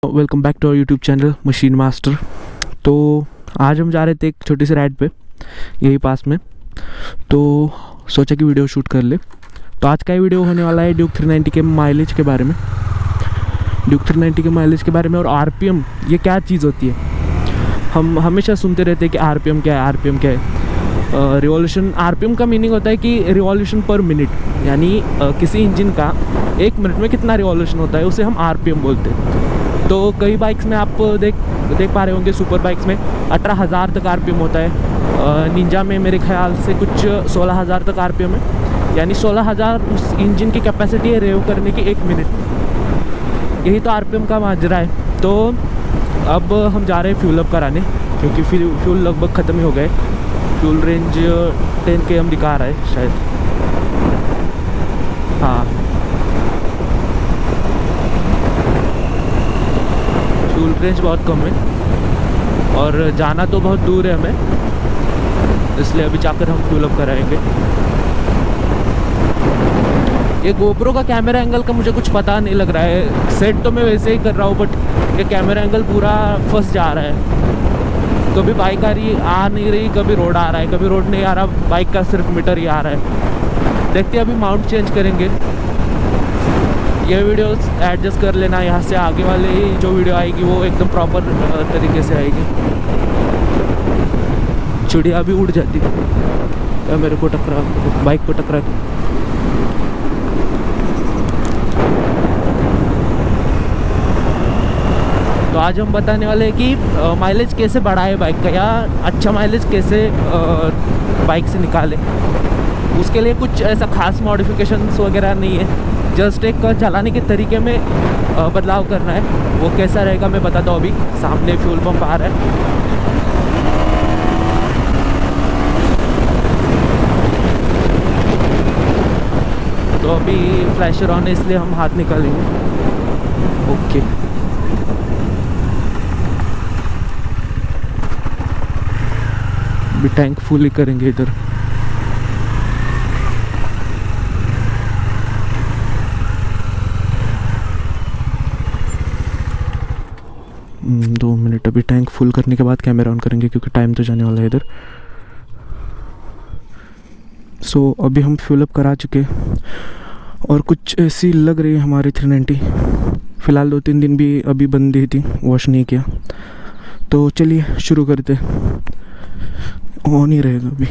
Welcome back to our YouTube channel Machine Master. तो आज हम जा रहे थे एक छोटी सी राइड पे यही पास में, तो सोचा कि वीडियो शूट कर ले। तो आज का ये वीडियो होने वाला है ड्यूक 390 के माइलेज के बारे में, और आरपीएम ये क्या चीज़ होती है। हम हमेशा सुनते रहते हैं कि आरपीएम क्या है। रिवॉल्यूशन, आरपीएम का मीनिंग होता है कि रिवॉल्यूशन पर मिनट, यानी किसी इंजन का एक मिनट में कितना रिवॉल्यूशन होता है उसे हम आरपीएम बोलते हैं। तो कई बाइक्स में आप देख पा रहे होंगे, सुपर बाइक्स में 18,000 तक आरपीएम होता है। निंजा में मेरे ख्याल से कुछ 16,000 तक आरपीएम है, यानी 16,000 उस इंजन की कैपेसिटी है रेव करने की एक मिनट। यही तो आरपीएम का माजरा है। तो अब हम जा रहे हैं फ्यूल अप कराने, क्योंकि फ्यूल लगभग ख़त्म ही हो गए। फ्यूल रेंज 10 km दिखा रहा है शायद, हाँ। फ्यूल रेंज बहुत कम है और जाना तो बहुत दूर है हमें, इसलिए अभी जाकर हम फ्यूल अप कराएंगे। ये गोप्रो का कैमरा एंगल का मुझे कुछ पता नहीं लग रहा है। सेट तो मैं वैसे ही कर रहा हूँ, बट ये कैमरा एंगल पूरा फंस जा रहा है। कभी बाइक आ नहीं रही, कभी रोड आ रहा है, कभी रोड नहीं आ रहा, बाइक का सिर्फ मीटर ही आ रहा है। देखते हैं, अभी माउंट चेंज करेंगे। ये वीडियो एडजस्ट कर लेना, यहाँ से आगे वाले जो वीडियो आएगी वो एकदम प्रॉपर तरीके से आएगी। चिड़िया भी उड़ जाती है मेरे को बाइक को टकरा के। तो आज हम बताने वाले हैं कि माइलेज कैसे बढ़ाए बाइक का, या अच्छा माइलेज कैसे बाइक से निकाले। उसके लिए कुछ ऐसा खास मॉडिफिकेशंस वगैरह नहीं है, जस्ट एक चलाने के तरीके में बदलाव करना है। वो कैसा रहेगा मैं बताता हूँ। अभी सामने फ्यूल पंप आ रहा है, तो अभी फ्लैशर ऑन है, इसलिए हम हाथ निकालेंगे। ओके, अभी टैंक फुल ही करेंगे इधर। दो मिनट, अभी टैंक फुल करने के बाद कैमरा ऑन करेंगे, क्योंकि टाइम तो जाने वाला है इधर। सो अभी हम फ्यूल अप करा चुके और कुछ ऐसी लग रही है हमारी 390। फ़िलहाल 2-3 दिन भी अभी बंद ही थी, वॉश नहीं किया। तो चलिए शुरू करते। ऑन ही रहेगा अभी।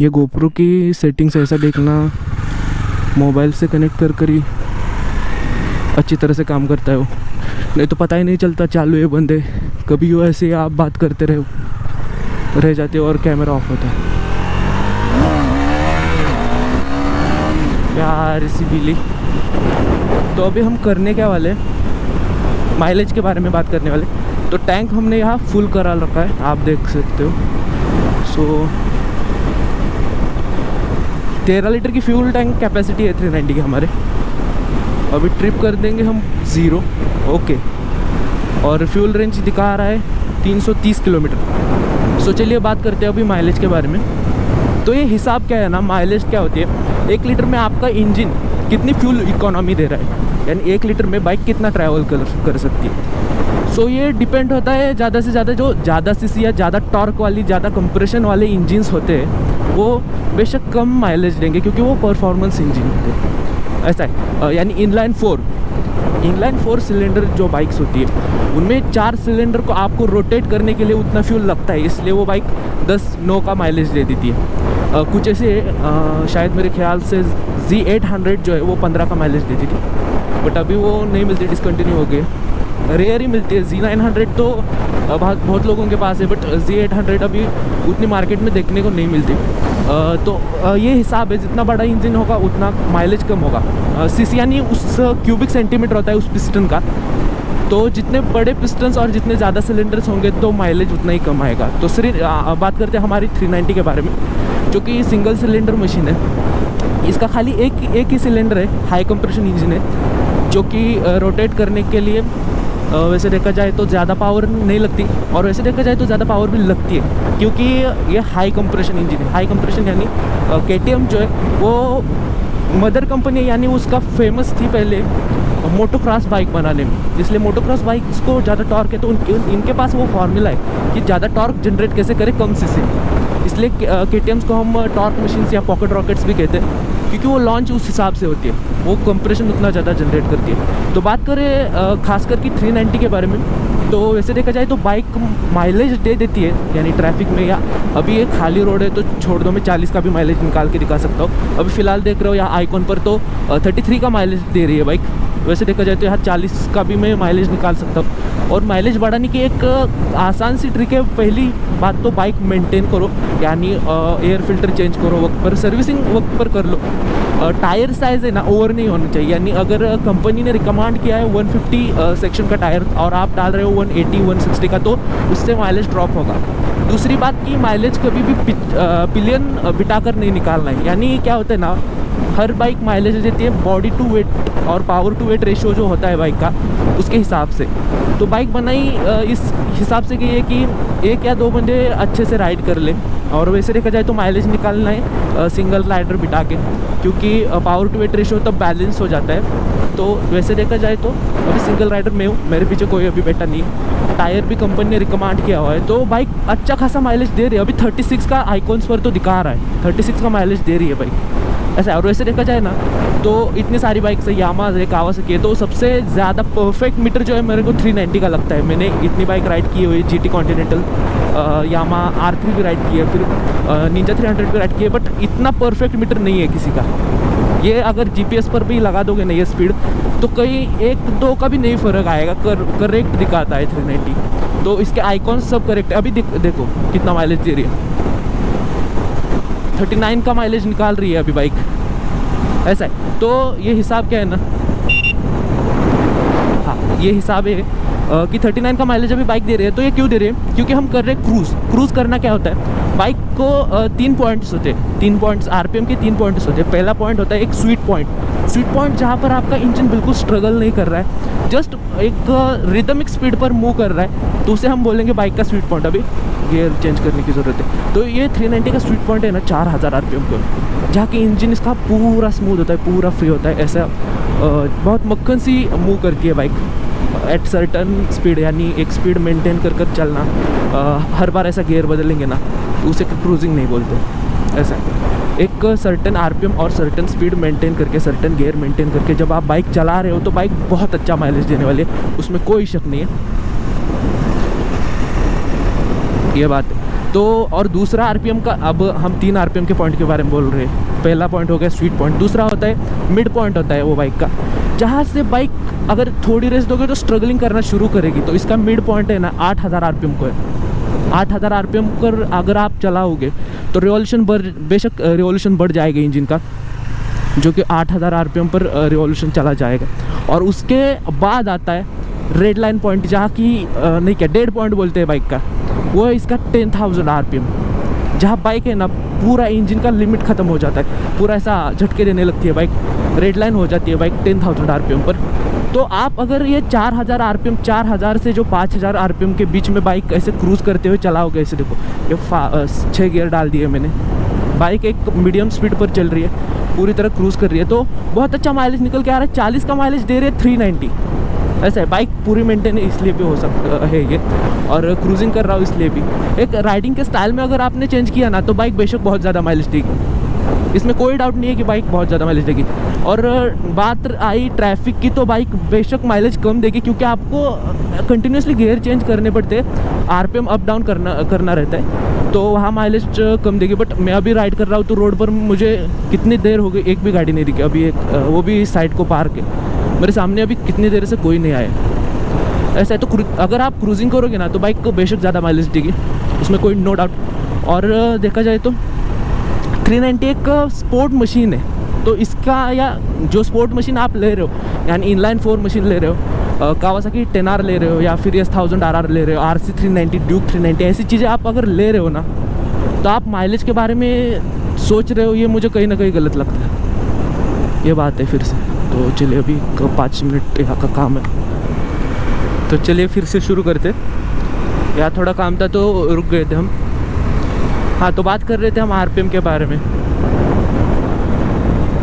ये गोप्रो की सेटिंग्स ऐसा देखना, मोबाइल से कनेक्ट कर ही अच्छी तरह से काम करता है वो, नहीं तो पता ही नहीं चलता चालू है बंद है। कभी वो ऐसे आप बात करते रह जाते हो और कैमरा ऑफ होता है। यार इसी बिली। तो अभी हम करने क्या वाले, माइलेज के बारे में बात करने वाले। तो टैंक हमने यहाँ फुल करा रखा है, आप देख सकते हो। सो 13 लीटर की फ्यूल टैंक कैपेसिटी है 390 की हमारे। अभी ट्रिप कर देंगे हम 0। ओके, और फ्यूल रेंज दिखा रहा है 330 किलोमीटर। सो चलिए बात करते हैं अभी माइलेज के बारे में। तो ये हिसाब क्या है ना, माइलेज क्या होती है, 1 लीटर में आपका इंजन कितनी फ्यूल इकोनॉमी दे रहा है, यानी 1 लीटर में बाइक कितना ट्रैवल कर सकती है। सो ये डिपेंड होता है ज़्यादा से ज़्यादा, जो ज़्यादा सीसी या ज़्यादा टॉर्क वाली, ज़्यादा कंप्रेशन वाले इंजन्स होते हैं वो बेशक कम माइलेज देंगे, क्योंकि वो परफॉर्मेंस इंजन होते हैं। ऐसा है, यानी इनलाइन 4 सिलेंडर जो बाइक्स होती है उनमें 4 सिलेंडर को आपको रोटेट करने के लिए उतना फ्यूल लगता है, इसलिए वो बाइक 10-9 का माइलेज दे देती है। कुछ ऐसे शायद मेरे ख्याल से Z800 जो है वो 15 का माइलेज देती थी, बट अभी वो नहीं मिलती, डिसकंटिन्यू हो गए, रेयर ही मिलती है। Z900 तो बहुत लोगों के पास है, बट Z800 अभी उतनी मार्केट में देखने को नहीं मिलती। तो ये हिसाब है, जितना बड़ा इंजन होगा उतना माइलेज कम होगा। सीसी यानी उस क्यूबिक सेंटीमीटर होता है उस पिस्टन का, तो जितने बड़े पिस्टन्स और जितने ज़्यादा सिलेंडर्स होंगे तो माइलेज उतना ही कम आएगा। तो सिर्फ बात करते हैं हमारी 390 के बारे में, जो कि सिंगल सिलेंडर मशीन है। इसका खाली एक ही सिलेंडर है, हाई कंप्रेशन इंजन है, जो कि रोटेट करने के लिए वैसे देखा जाए तो ज़्यादा पावर नहीं लगती, और वैसे देखा जाए तो ज़्यादा पावर भी लगती है, क्योंकि ये हाई कंप्रेशन इंजन है। हाई कंप्रेशन यानी KTM जो है वो मदर कंपनी है, यानी उसका फेमस थी पहले मोटोक्रॉस बाइक बनाने में। इसलिए मोटोक्रॉस बाइक्स को ज़्यादा टॉर्क है तो इनके पास वो फार्मूला है कि ज़्यादा टॉर्क जनरेट कैसे करें कम सीसी में। इसलिए KTMs को हम टॉर्क मशीन्स या पॉकेट रॉकेट्स भी कहते हैं, क्योंकि वो लॉन्च उस हिसाब से होती है, वो कंप्रेशन उतना ज़्यादा जनरेट करती है। तो बात करें खासकर कि 390 के बारे में, तो वैसे देखा जाए तो बाइक माइलेज दे देती है, यानी ट्रैफिक में या अभी ये खाली रोड है तो छोड़ दो, मैं 40 का भी माइलेज निकाल के दिखा सकता हूँ। अभी फ़िलहाल देख रहे हो यहाँ आइकॉन पर तो 33 का माइलेज दे रही है बाइक। वैसे देखा जाए तो यहाँ 40 का भी मैं माइलेज निकाल सकता हूँ। और माइलेज बढ़ाने की एक आसान सी ट्रिक है। पहली बात तो बाइक मेंटेन करो, यानी एयर फिल्टर चेंज करो वक्त पर, सर्विसिंग वक्त पर कर लो। टायर साइज़ है ना ओवर नहीं होना चाहिए, यानी अगर कंपनी ने रिकमेंड किया है 150 सेक्शन का टायर और आप डाल रहे हो 180 160 का, तो उससे माइलेज ड्रॉप होगा। दूसरी बात कि माइलेज कभी भी पिलियन बिठाकर नहीं निकालना है, यानी क्या होता है ना, हर बाइक माइलेज देती है बॉडी टू वेट और पावर टू वेट रेशियो जो होता है बाइक का, उसके हिसाब से। तो बाइक बनाई इस हिसाब से कि ये कि 1 या 2 बंदे अच्छे से राइड कर ले। और वैसे देखा जाए तो माइलेज निकालना है सिंगल राइडर बिठा के, क्योंकि पावर टू वेट रेशियो तब बैलेंस हो जाता है। तो वैसे देखा जाए तो अभी सिंगल राइडर में हूँ, मेरे पीछे कोई अभी बैठा नहीं है। टायर भी कंपनी ने रिकमेंड किया हुआ है, तो बाइक अच्छा खासा माइलेज दे रही है। अभी 36 का आइकॉन्स पर तो दिखा रहा है, 36 का माइलेज दे रही है बाइक ऐसा है। और वैसे देखा जाए ना तो इतनी सारी बाइक्स है, यामा है, कावासाकी है, तो सबसे ज़्यादा परफेक्ट मीटर जो है मेरे को 390 का लगता है। मैंने इतनी बाइक राइड की हुई, GT कॉन्टिनेंटल, यामा R3 भी राइड की है, फिर निंजा 300 भी राइड की है, बट इतना परफेक्ट मीटर नहीं है किसी का। ये अगर GPS पर भी लगा दोगे ना ये स्पीड, तो कहीं 1-2 का भी नहीं फ़र्क आएगा, करेक्ट दिखाता है 390। तो इसके आइकॉन सब करेक्ट है। अभी देखो कितना माइलेज दे रही है, 39 का माइलेज निकाल रही है अभी बाइक, ऐसा है। तो ये हिसाब क्या है ना, हाँ ये हिसाब है कि 39 का माइलेज अभी बाइक दे रही है। तो ये क्यों दे रही है, क्योंकि हम कर रहे हैं क्रूज़ करना क्या होता है, बाइक को 3 पॉइंट्स होते हैं, 3 पॉइंट्स RPM के 3 पॉइंट्स होते हैं। पहला पॉइंट होता है एक स्वीट पॉइंट जहाँ पर आपका इंजन बिल्कुल स्ट्रगल नहीं कर रहा है, जस्ट एक रिदमिक स्पीड पर मूव कर रहा है, तो उसे हम बोलेंगे बाइक का स्वीट पॉइंट। अभी गियर चेंज करने की ज़रूरत है। तो ये 390 का स्वीट पॉइंट है ना 4000 RPM पर, जहाँ की इंजन इसका पूरा स्मूथ होता है, पूरा फ्री होता है, ऐसा बहुत मक्खन सी मूव करती है बाइक एट सर्टन स्पीड, यानी एक स्पीड मेंटेन कर चलना। हर बार ऐसा गियर बदलेंगे ना, उसे क्रूजिंग नहीं बोलते, ऐसा एक सर्टन RPM और सर्टन स्पीड मेंटेन करके, सर्टन गियर मेंटेन करके जब आप बाइक चला रहे हो तो बाइक बहुत अच्छा माइलेज देने वाली है, उसमें कोई शक नहीं है, ये बात है। तो और दूसरा RPM का, अब हम 3 RPM के पॉइंट के बारे में बोल रहे हैं। पहला पॉइंट हो गया स्वीट पॉइंट, दूसरा होता है मिड पॉइंट होता है वो बाइक का, जहाँ से बाइक अगर थोड़ी रेस दोगे तो स्ट्रगलिंग करना शुरू करेगी। तो इसका मिड पॉइंट है ना 8000 RPM को है। 8000 RPM पर अगर आप चलाओगे तो बेशक रिवॉल्यूशन बढ़ जाएगा इंजन का, जो कि 8000 RPM पर रिवॉल्यूशन चला जाएगा। और उसके बाद आता है रेड लाइन पॉइंट, जहाँ की नहीं क्या डेड पॉइंट बोलते हैं बाइक का, वो है इसका 10,000 RPM, जहाँ बाइक है ना पूरा इंजन का लिमिट ख़त्म हो जाता है, पूरा ऐसा झटके देने लगती है बाइक, रेड लाइन हो जाती है बाइक 10,000 RPM पर। तो आप अगर ये 4000 RPM, 4000 से जो 5000 RPM के बीच में बाइक ऐसे क्रूज़ करते हुए चलाओगे, ऐसे देखो ये 6 गियर डाल दिए मैंने, बाइक एक मीडियम स्पीड पर चल रही है, पूरी तरह क्रूज़ कर रही है, तो बहुत अच्छा माइलेज निकल के आ रहा है। 40 का माइलेज दे रहे हैं 390, ऐसा है। बाइक पूरी मेंटेन इसलिए भी हो सकता है ये, और क्रूजिंग कर रहा हूँ इसलिए भी। एक राइडिंग के स्टाइल में अगर आपने चेंज किया ना तो बाइक बेशक बहुत ज़्यादा माइलेज देगी, इसमें कोई डाउट नहीं है कि बाइक बहुत ज़्यादा माइलेज देगी। और बात आई ट्रैफिक की, तो बाइक बेशक माइलेज कम देगी, क्योंकि आपको कंटिन्यूसली गियर चेंज करने पड़ते हैं, RPM अप डाउन करना रहता है, तो वहाँ माइलेज कम देगी। बट मैं अभी राइड कर रहा हूँ तो रोड पर मुझे कितनी देर हो गई, एक भी गाड़ी नहीं दिखी अभी, एक वो भी साइड को पार के, मेरे सामने अभी कितनी देर से कोई नहीं आया, ऐसा है। तो अगर आप क्रूजिंग करोगे ना तो बाइक को बेशक ज़्यादा माइलेज देगी, उसमें कोई नो डाउट। और देखा जाए तो 390 एक स्पोर्ट मशीन है, तो इसका या जो स्पोर्ट मशीन आप ले रहे हो, यानी इनलाइन 4 मशीन ले रहे हो, कावासाकी 10R ले रहे हो, या फिर S1000 RR ले रहे हो, RC 390, ड्यूक 390, ऐसी चीज़ें आप अगर ले रहे हो ना, तो आप माइलेज के बारे में सोच रहे हो, ये मुझे कहीं ना कहीं गलत लगता है, ये बात है। फिर से तो चलिए, अभी 5 मिनट यहाँ का काम है, तो चलिए फिर से शुरू करते। यहाँ थोड़ा काम था तो रुक गए थे हम। हाँ, तो बात कर रहे थे हम RPM के बारे में।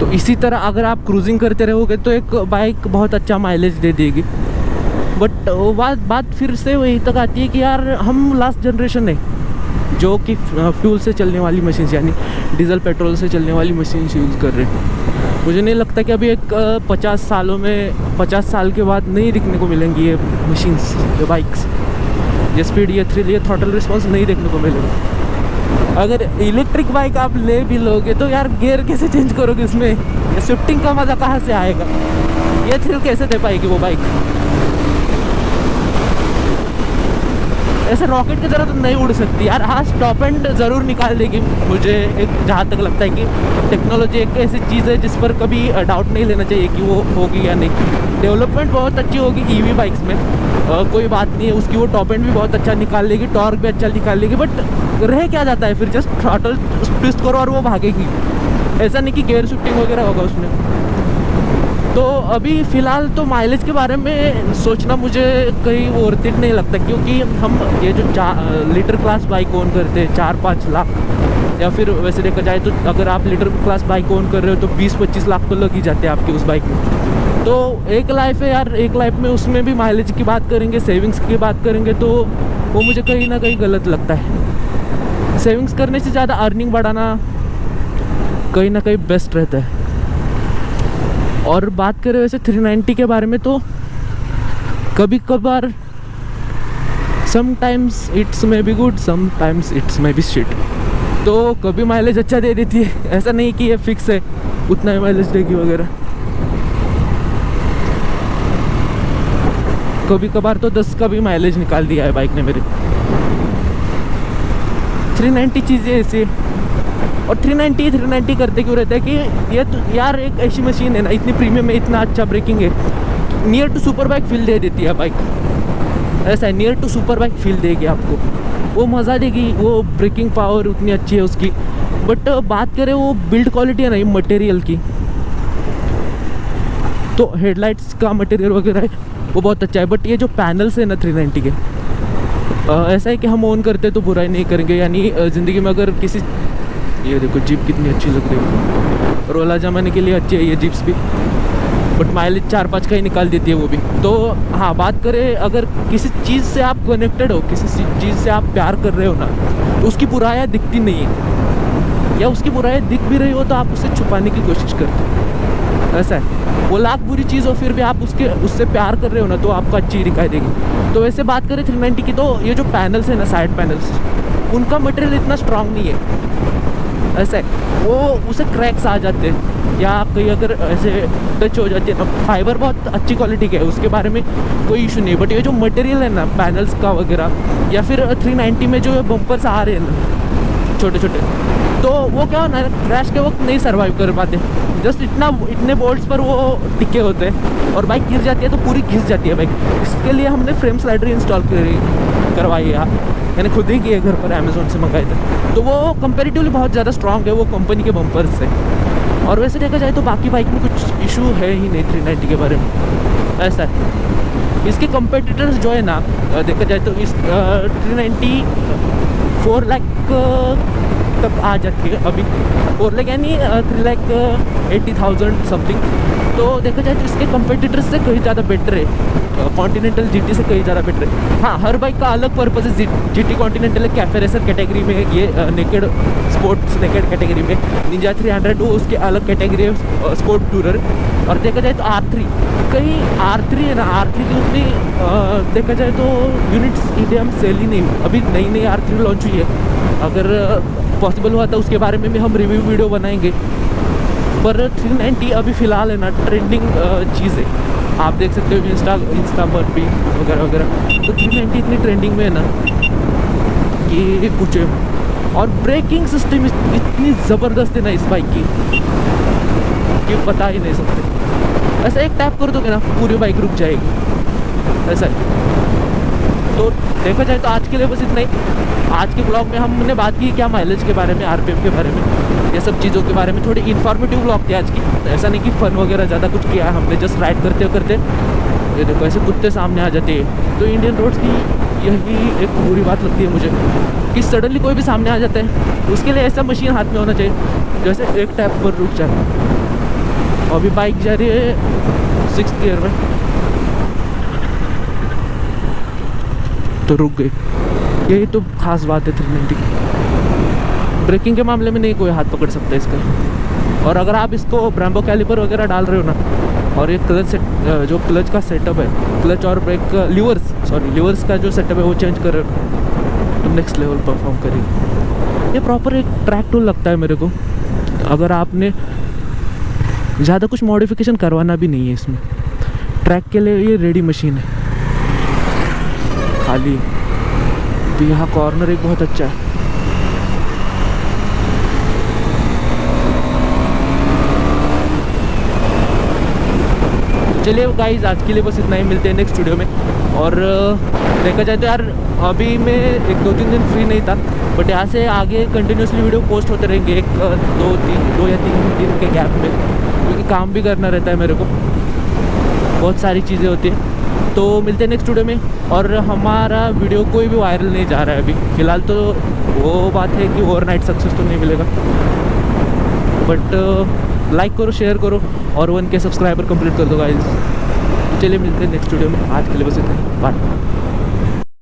तो इसी तरह अगर आप क्रूजिंग करते रहोगे तो एक बाइक बहुत अच्छा माइलेज दे देगी। बट वो बात फिर से वही तक आती है कि यार हम लास्ट जनरेशन है जो कि फ्यूल से चलने वाली मशीन यानी डीजल पेट्रोल से चलने वाली मशीन यूज़ कर रहे हैं। मुझे नहीं लगता कि अभी एक 50 सालों में 50 साल के बाद नहीं दिखने को मिलेंगी ये मशीन्स, ये बाइक्स, ये स्पीड, ये थ्रिल, ये थ्रॉटल रिस्पॉन्स नहीं देखने को मिलेगा। अगर इलेक्ट्रिक बाइक आप ले भी लोगे तो यार गियर कैसे चेंज करोगे इसमें, ये शिफ्टिंग का मज़ा कहाँ से आएगा, ये थ्रिल कैसे दे पाएगी वो बाइक। ऐसे रॉकेट की तरह तो नहीं उड़ सकती यार। हाँ, टॉप एंड ज़रूर निकाल देगी। मुझे एक जहाँ तक लगता है कि टेक्नोलॉजी एक ऐसी चीज़ है जिस पर कभी डाउट नहीं लेना चाहिए कि वो होगी या नहीं। डेवलपमेंट बहुत अच्छी होगी ईवी बाइक्स में, कोई बात नहीं है उसकी। वो टॉप एंड भी बहुत अच्छा निकाल लेगी, टॉर्क भी अच्छा निकाल लेगी, बट रह क्या जाता है फिर, जस्ट थ्रॉटल ट्विस्ट करो और वो भागेगी। ऐसा नहीं कि गियर शिफ्टिंग वगैरह होगा उसमें। तो अभी फ़िलहाल तो माइलेज के बारे में सोचना मुझे कहीं वर्थ इट नहीं लगता, क्योंकि हम ये जो लीटर क्लास बाइक ओन करते हैं 4-5 लाख, या फिर वैसे देखा जाए तो अगर आप लीटर क्लास बाइक ओन कर रहे हो तो 20-25 लाख तो लग ही जाते हैं आपकी उस बाइक में। तो एक लाइफ है यार, एक लाइफ में उसमें भी माइलेज की बात करेंगे, सेविंग्स की बात करेंगे तो वो मुझे कहीं ना कहीं गलत लगता है। सेविंग्स करने से ज़्यादा अर्निंग बढ़ाना कहीं ना कहीं बेस्ट रहता है। और बात करें वैसे 390 के बारे में तो कभी कभार sometimes it's may be good, sometimes it's may be shit. तो कभी माइलेज अच्छा दे देती है, ऐसा नहीं कि ये फिक्स है उतना ही माइलेज देगी वगैरह। कभी कभार तो 10 का भी माइलेज निकाल दिया है बाइक ने मेरे। 390 चीज़ें ऐसी, और 390 करते क्यों रहता है कि ये तो यार एक ऐसी मशीन है ना, इतनी प्रीमियम में इतना अच्छा ब्रेकिंग है, near to super bike feel दे देती है बाइक। ऐसा है, near to super bike feel देगी आपको, वो मज़ा देगी, वो ब्रेकिंग पावर उतनी अच्छी है उसकी। बट बात करें वो बिल्ड क्वालिटी है ना, ये मटेरियल की, तो हेडलाइट्स का मटेरियल वगैरह है वो बहुत अच्छा है। बट ये जो पैनल्स है ना 390 के, ऐसा है कि हम ओन करते तो बुराई नहीं करेंगे, यानी ज़िंदगी में अगर किसी, ये देखो जीप कितनी अच्छी लग रही है, रोला जमाने के लिए अच्छी है ये जीप्स भी, बट माइलेज 4-5 का ही निकाल देती है वो भी। तो हाँ, बात करें अगर किसी चीज़ से आप कनेक्टेड हो, किसी चीज़ से आप प्यार कर रहे हो ना, तो उसकी बुराइयाँ दिखती नहीं है, या उसकी बुराइयाँ दिख भी रही हो तो आप उसे छुपाने की कोशिश करते हो। ऐसा है, वो लाख बुरी चीज़ हो फिर भी आप उससे प्यार कर रहे हो ना, तो आपको अच्छी दिखाई देगी। तो वैसे बात करें 390 की, तो ये जो पैनल्स है ना, साइड पैनल्स, उनका मटेरियल इतना स्ट्रांग नहीं है। ऐसा है, वो उसे क्रैक्स आ जाते हैं या कहीं अगर ऐसे टच हो जाती है ना, फाइबर बहुत अच्छी क्वालिटी का है, उसके बारे में कोई इशू नहीं। बट ये जो मटेरियल है ना पैनल्स का वगैरह, या फिर 390 में जो बम्पर्स आ रहे हैं ना छोटे छोटे, तो वो क्या होना है, क्रैश के वक्त नहीं सर्वाइव कर पाते। जस्ट इतने बोल्ट्स पर वो टिके होते हैं और बाइक गिर जाती है तो पूरी घिस जाती है बाइक। इसके लिए हमने फ्रेम स्लाइडर इंस्टॉल करवाई है, मैंने खुद ही किए घर पर, अमेज़ोन से मंगाए थे। तो वो कंपेरेटिवली बहुत ज़्यादा स्ट्रॉन्ग है वो कंपनी के बम्पर्स से। और वैसे देखा जाए तो बाकी बाइक में कुछ इशू है ही नहीं 390 के बारे में। ऐसा है, इसके कंपेटिटर्स जो है ना, देखा जाए तो इस 390 4 लाख तक आ जाती है अभी, 4 लाख यानी 3,80,000 समथिंग। तो देखा जाए तो इसके कंपेटिटर्स से कहीं ज़्यादा बेटर है, कॉन्टिनेंटल जीटी से कहीं ज़्यादा बेटर है। हाँ, हर बाइक का अलग पर्पज़ है। जीटी कॉन्टिनेंटल है कैफे रेसर कैटेगरी में, ये नेकेड स्पोर्ट्स नेकेड कैटेगरी में, निंजा 300 वो उसके अलग कैटेगरी है, स्पोर्ट टूरर। और देखा जाए तो R3, कहीं R3 है ना, R3 की उतनी देखा जाए तो यूनिट्स इंडिया में सेल ही नहीं हुई। अभी नई R3 लॉन्च हुई है, अगर पॉसिबल हुआ था उसके बारे में भी हम रिव्यू वीडियो बनाएंगे। पर 390 अभी फ़िलहाल है ना ट्रेंडिंग चीज़ है, आप देख सकते हो इंस्टा पर भी वगैरह वगैरह। तो 390 इतनी ट्रेंडिंग में है ना कि कुछ है। और ब्रेकिंग सिस्टम इतनी ज़बरदस्त है ना इस बाइक की कि बता ही नहीं सकते। ऐसा एक टैप कर दोगे ना पूरी बाइक रुक जाएगी, ऐसा है। तो देखा जाए तो आज के लिए बस इतना ही। आज के ब्लॉग में हमने बात की क्या माइलेज के बारे में, RPM के बारे में, ये सब चीज़ों के बारे में। थोड़ी इन्फॉर्मेटिव ब्लॉग थी आज की, ऐसा नहीं कि फ़न वगैरह ज़्यादा कुछ किया है हमने, जस्ट राइड करते करते ये देखो ऐसे कुत्ते सामने आ जाते हैं। तो इंडियन रोड्स की यही एक बुरी बात लगती है मुझे कि सडनली कोई भी सामने आ जाता है। उसके लिए ऐसा मशीन हाथ में होना चाहिए जैसे एक टैप पर रुक जाए। अभी बाइक जा रही है 6th गियर में, तो रुक गई। यही तो खास बात है 390 की। ब्रेकिंग के मामले में नहीं कोई हाथ पकड़ सकता इसका। और अगर आप इसको ब्रेम्बो कैलिपर वगैरह डाल रहे हो ना, और ये क्लच सेट, जो क्लच का सेटअप है, क्लच और ब्रेक लीवर्स का जो सेटअप है वो चेंज कर रहे हो, तो नेक्स्ट लेवल परफॉर्म करेगी। ये प्रॉपर एक ट्रैक टूल लगता है मेरे को। अगर आपने ज़्यादा कुछ मॉडिफिकेशन करवाना भी नहीं है इसमें, ट्रैक के लिए ये रेडी मशीन है खाली। तो यहाँ कॉर्नर एक बहुत अच्छा है। चलिए गाइस, आज के लिए बस इतना ही। मिलते हैं नेक्स्ट वीडियो में। और देखा जाए तो यार अभी मैं 1-2-3 दिन फ्री नहीं था, बट यहाँ से आगे कंटिन्यूसली वीडियो पोस्ट होते रहेंगे 2 या 3 दिन के गैप में, क्योंकि काम भी करना रहता है मेरे को, बहुत सारी चीज़ें होती हैं। तो मिलते हैं नेक्स्ट वीडियो में। और हमारा वीडियो कोई भी वायरल नहीं जा रहा है अभी फ़िलहाल, तो वो बात है कि ओवरनाइट सक्सेस तो नहीं मिलेगा, बट लाइक करो, शेयर करो और 1K सब्सक्राइबर कंप्लीट कर दो गाइस। चलिए मिलते हैं नेक्स्ट वीडियो में। आज के लिए बस इतना ही, बाय।